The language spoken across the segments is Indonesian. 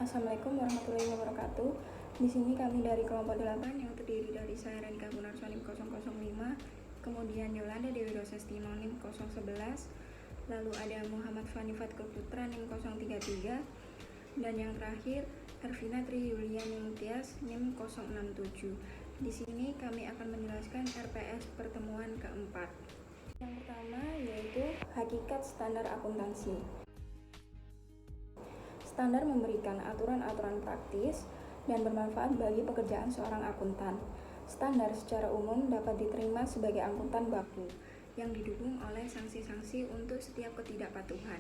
Assalamualaikum warahmatullahi wabarakatuh. Di sini kami dari kelompok 8 yang terdiri dari saya Renika Gunarso NIM 005, kemudian Yolanda Dewi Rosesti NIM 011, lalu ada Muhammad Fani Fatkul Putra NIM 033, dan yang terakhir Ervina Tri Yulian Tias NIM 067. Di sini kami akan menjelaskan RPS pertemuan keempat. Yang pertama yaitu hakikat standar akuntansi. Standar memberikan aturan-aturan praktis dan bermanfaat bagi pekerjaan seorang akuntan. Standar secara umum dapat diterima sebagai akuntan baku yang didukung oleh sanksi-sanksi untuk setiap ketidakpatuhan.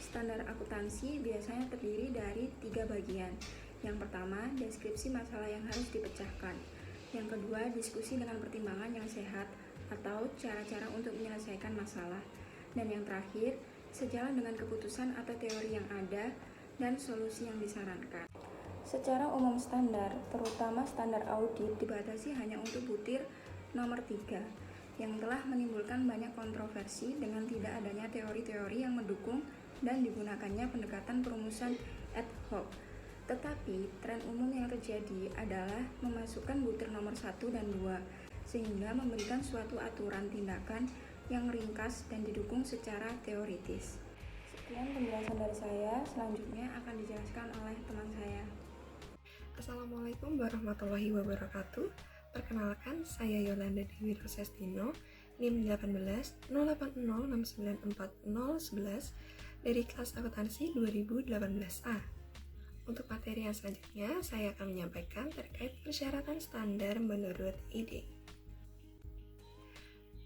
Standar akuntansi biasanya terdiri dari 3 bagian. Yang pertama, deskripsi masalah yang harus dipecahkan. Yang kedua, diskusi dengan pertimbangan yang sehat atau cara-cara untuk menyelesaikan masalah. Dan yang terakhir, sejalan dengan keputusan atau teori yang ada dan solusi yang disarankan. Secara umum standar, terutama standar audit, dibatasi hanya untuk butir nomor 3 yang telah menimbulkan banyak kontroversi dengan tidak adanya teori-teori yang mendukung dan digunakannya pendekatan perumusan ad hoc. Tetapi tren umum yang terjadi adalah memasukkan butir nomor 1 dan 2 sehingga memberikan suatu aturan tindakan yang ringkas dan didukung secara teoritis. Sekian penjelasan dari saya, selanjutnya akan dijelaskan oleh teman saya. Assalamualaikum warahmatullahi wabarakatuh. Perkenalkan, saya Yolanda Dewi Rosesti NIM 18 dari kelas akuntansi 2018A. Untuk materi yang selanjutnya, saya akan menyampaikan terkait persyaratan standar menurut ID.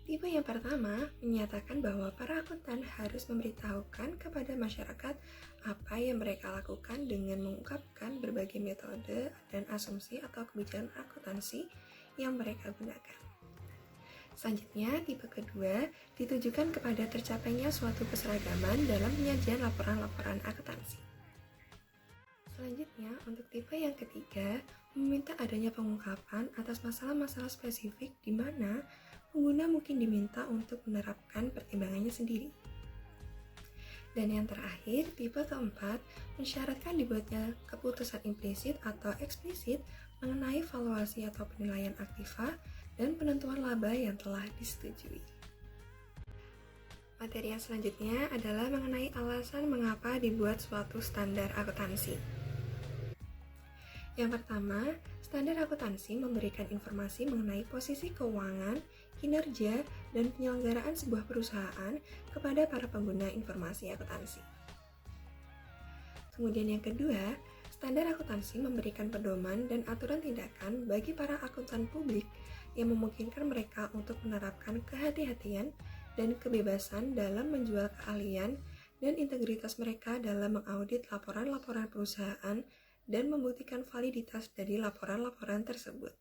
Tipe yang pertama menyatakan bahwa para akuntan harus memberitahukan kepada masyarakat apa yang mereka lakukan dengan mengungkapkan berbagai metode dan asumsi atau kebijakan akuntansi yang mereka gunakan. Selanjutnya, tipe kedua ditujukan kepada tercapainya suatu keseragaman dalam penyajian laporan-laporan akuntansi. Selanjutnya, untuk tipe yang ketiga, meminta adanya pengungkapan atas masalah-masalah spesifik di mana pengguna mungkin diminta untuk menerapkan pertimbangannya sendiri. Dan yang terakhir, tipe keempat, mensyaratkan dibuatnya keputusan implisit atau eksplisit mengenai valuasi atau penilaian aktiva dan penentuan laba yang telah disetujui. Materi yang selanjutnya adalah mengenai alasan mengapa dibuat suatu standar akuntansi. Yang pertama, standar akuntansi memberikan informasi mengenai posisi keuangan, kinerja, dan penyelenggaraan sebuah perusahaan kepada para pengguna informasi akuntansi. Kemudian yang kedua, standar akuntansi memberikan pedoman dan aturan tindakan bagi para akuntan publik yang memungkinkan mereka untuk menerapkan kehati-hatian dan kebebasan dalam menjual keahlian dan integritas mereka dalam mengaudit laporan-laporan perusahaan dan membuktikan validitas dari laporan-laporan tersebut.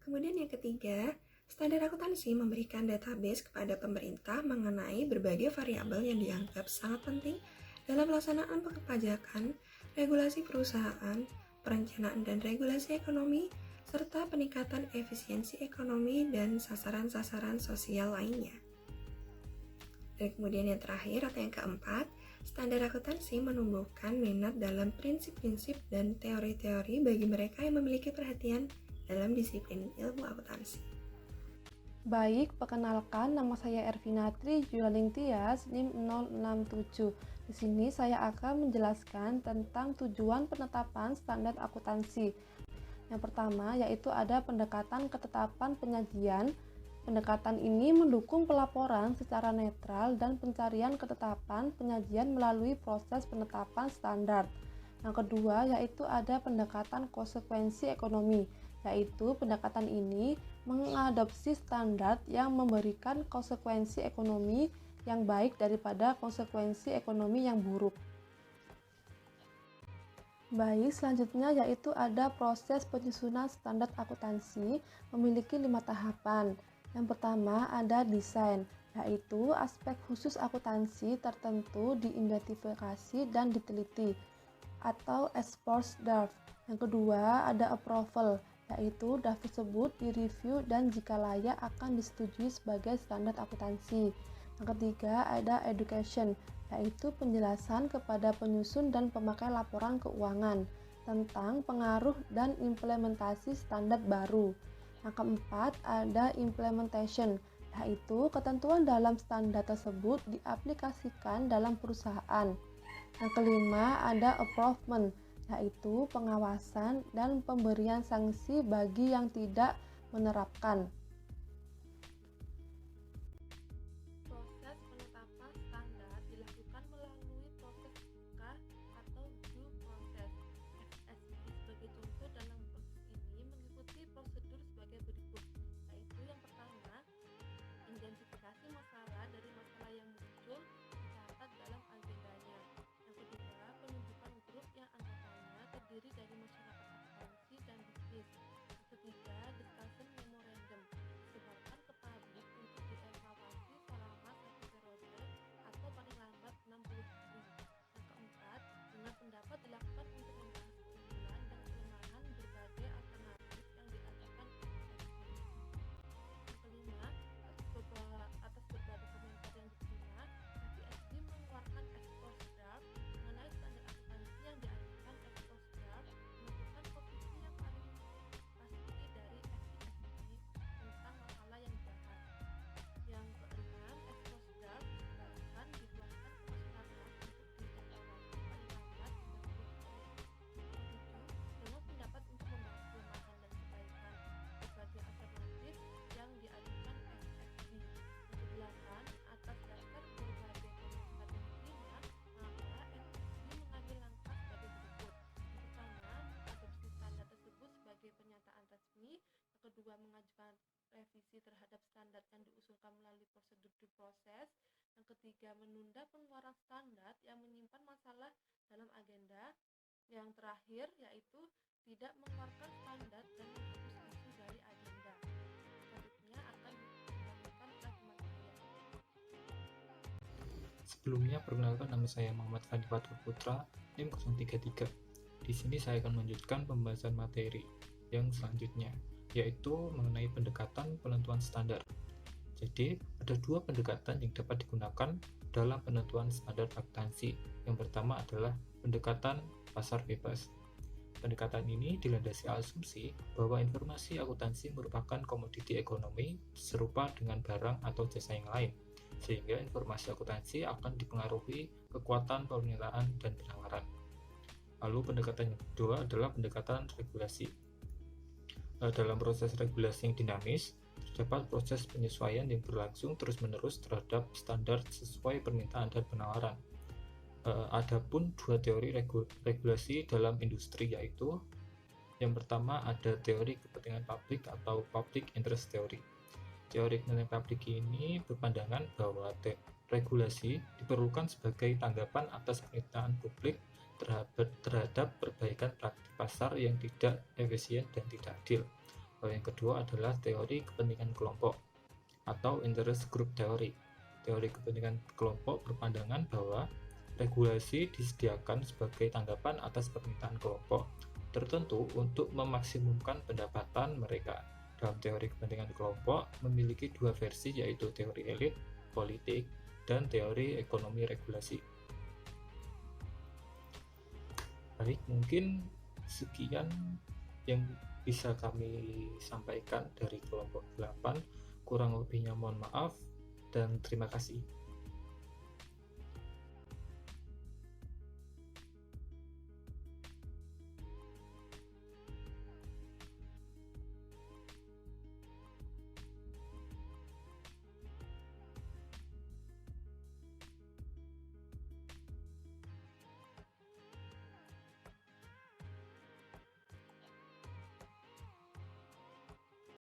Kemudian yang ketiga, standar akuntansi memberikan database kepada pemerintah mengenai berbagai variabel yang dianggap sangat penting dalam pelaksanaan perpajakan, regulasi perusahaan, perencanaan dan regulasi ekonomi, serta peningkatan efisiensi ekonomi dan sasaran-sasaran sosial lainnya. Dan kemudian yang terakhir atau yang keempat, standar akuntansi menumbuhkan minat dalam prinsip-prinsip dan teori-teori bagi mereka yang memiliki perhatian dalam disiplin ilmu akuntansi. Baik, perkenalkan nama saya Ervina Tri Yulian Tias NIM 067. Di sini saya akan menjelaskan tentang tujuan penetapan standar akuntansi. Yang pertama yaitu ada pendekatan ketetapan penyajian. Pendekatan ini mendukung pelaporan secara netral dan pencarian ketetapan penyajian melalui proses penetapan standar. Yang kedua yaitu ada pendekatan konsekuensi ekonomi, yaitu pendekatan ini mengadopsi standar yang memberikan konsekuensi ekonomi yang baik daripada konsekuensi ekonomi yang buruk. Baik, selanjutnya yaitu ada proses penyusunan standar akuntansi memiliki 5 tahapan. Yang pertama ada desain, yaitu aspek khusus akuntansi tertentu diidentifikasi dan diteliti, atau expose draft. Yang kedua ada approval, yaitu draft tersebut direview dan jika layak akan disetujui sebagai standar akuntansi. Yang ketiga ada education, yaitu penjelasan kepada penyusun dan pemakai laporan keuangan tentang pengaruh dan implementasi standar baru. Yang keempat, ada implementation, yaitu ketentuan dalam standar tersebut diaplikasikan dalam perusahaan. Yang kelima, ada approvement, yaitu pengawasan dan pemberian sanksi bagi yang tidak menerapkan. Proses penetapan standar dilakukan melalui proses buka atau due process. FSI sebagai contoh dalam proses ini mengikuti prosedur sebagai berikut, yaitu yang pertama, identifikasi masalah dari masalah yang muncul dicatat dalam agendanya. Yang kedua, penunjukan grup yang anggotanya terdiri dari masyarakat akuntansi dan bisnis. Yang ketiga, discussion memorandum disebarkan ke publik untuk dievaluasi selama 1 periode atau paling lambat 60 hari. Yang keempat, dengar pendapat dilakukan untuk membahas keunggulan dan kelemahan berbagai alternatif yang diadakan FSI. Yang kelima, atas berbagai komentar yang diterima, FSI mengeluarkan Ex-Post Draft mengenai standar akuntansi yang diajukan. Ex-Post Draft menentukan posisi yang paling pasti dari FSI tentang masalah yang dibahas. Yang keenam, Ex-Post Draft disebarkan dibuatkan ke masyarakat untuk dievaluasi paling lambat 30 hari. Yang ketujuh, dengar pendapat untuk membahas kelemahan dan kebaikan berbagai alternatif yang diajukan FSI. Yang kedelapan, atas dasar berbagai komentar yang diterima, maka FSI mengambil langkah sebagai berikut. Yang pertama, mengadopsi standar tersebut sebagai pernyataan resmi. Yang kedua, mengajukan revisi terhadap standar yang diusulkan melalui prosedur due process. Yang ketiga, menunda pengeluaran standar yang menyimpan masalah dalam agenda. Yang terakhir, yaitu tidak mengeluarkan standar dan menghapus isu dari agenda. Selanjutnya akan dilanjutkan oleh teman saya. Sebelumnya, perkenalkan, nama saya Muhammad Fandi Fatur Putra, NIM 033. Di sini saya akan melanjutkan pembahasan materi yang selanjutnya, yaitu mengenai pendekatan penentuan standar. Jadi, ada dua pendekatan yang dapat digunakan dalam penentuan standar akuntansi. Yang pertama adalah pendekatan pasar bebas. Pendekatan ini dilandasi asumsi bahwa informasi akuntansi merupakan komoditi ekonomi serupa dengan barang atau jasa yang lain, sehingga informasi akuntansi akan dipengaruhi kekuatan permintaan dan penawaran. Lalu pendekatan yang kedua adalah pendekatan regulasi. Dalam proses regulasi yang dinamis, terdapat proses penyesuaian yang berlangsung terus-menerus terhadap standar sesuai permintaan dan penawaran. Adapun dua teori regulasi dalam industri, yaitu yang pertama ada teori kepentingan publik atau public interest theory. Teori kepentingan publik ini berpandangan bahwa regulasi diperlukan sebagai tanggapan atas permintaan publik terhadap perbaikan praktik pasar yang tidak efisien dan tidak adil. Yang kedua adalah teori kepentingan kelompok atau interest group theory. Teori kepentingan kelompok berpandangan bahwa regulasi disediakan sebagai tanggapan atas permintaan kelompok tertentu untuk memaksimumkan pendapatan mereka. Dalam teori kepentingan kelompok memiliki dua versi, yaitu teori elit, politik, dan teori ekonomi regulasi. Baik, mungkin sekian yang bisa kami sampaikan dari kelompok 8. Kurang lebihnya mohon maaf dan terima kasih.